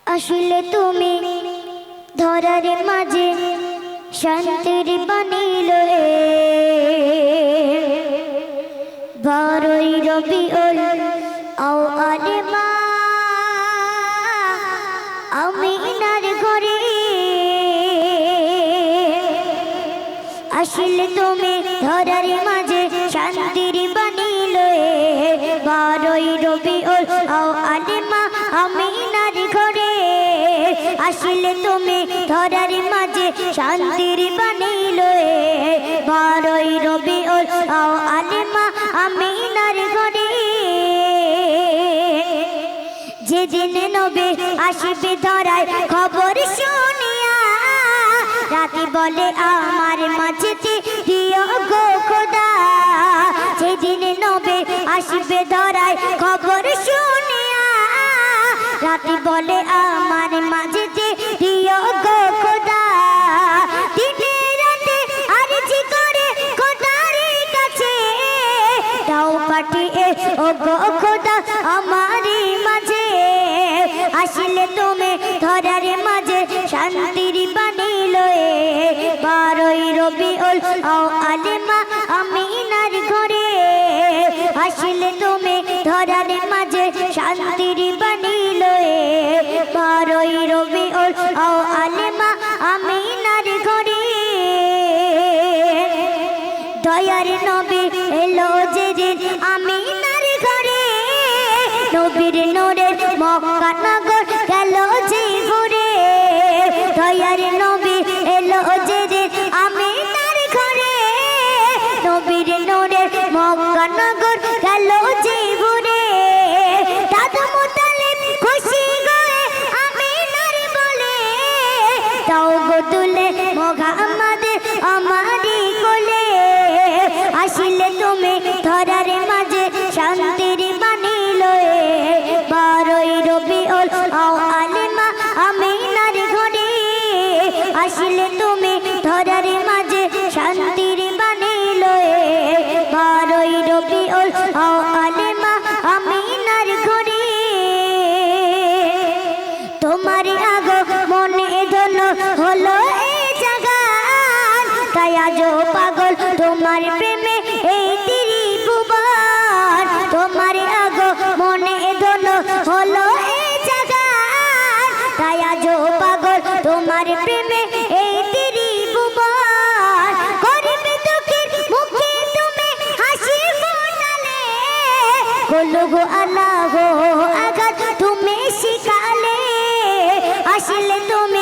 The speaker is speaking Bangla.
আসলে তুমি ধরার মাঝে শান্তির বাণীল বারোই রবিউল আউয়াল মা আমিনার ঘরে আসলে তুমি ধরার মাঝে শান্তির বাণীল বারোই রবিউল আউয়াল মা আমিনার ঘরে আসলে তুমি ধরার মাঝে শান্তির বাণীল বারোই রবিউল আউয়াল মা আমিনার ঘরে যেদিন নবী আসবে ধরায় খবর শুনিয়া রাতে বলে আমার মাঝেতে দিও গো খোদা যেদিন নবী আসবে ধরায় খবর শুনিয়া রাতে বলে আমার মাঝেতে দিও গো খোদা দিনে রাতে আরজি করে খোদার কাছে দাও পাঠিয়ে ও গো খোদা আমারই মাঝে আসলে তুমি ধরার মাঝে শান্তির বাণীল বারোই রবিউল আউয়াল মা আমিনার ঘরে আসলে তুমি ধরার মাঝে শান্তির বাণীল বারোই রবিউল আউয়াল মা আমিনার ঘরে দয়ার নবী এলো যেদিন আমিনার ঘরে নবীর নূরের মক্কা নগর গেল যে ঘুরে দয়ার নবী এলো যেদিন আমিনার ঘরে নবীর নূরের মক্কা নগর গেল যে ঘুরে দাদু মুতালিব খুশি হয়ে আমিনার বলে দাও গো তুলে মুহাম্মদ আমারই কোলে আসলে তুমি ধরার মাঝে শান্তির বাণীল বারোই রবিউল আউয়াল মা আমিনার ঘরে আসলে তুমি ধরার মাঝে শান্তির বাণীল বারোই রবিউল আউয়াল মা আমিনার ঘরে তোমার আগো মনে ধন্য হলো এই জাগান তাই আজও পাগল তোমার প্রেমে এই ত্রিভুবন তোমার আগো মনে ধন্য হলো এই জাগান তাই আজও পাগল তোমার প্রেমে এই ত্রিভুবন করবে দুঃখের মুখে তুমি হাসি ফোটালে বলো গো আল্লাহ আঘাত তুমি শিখালে আসলে তুমি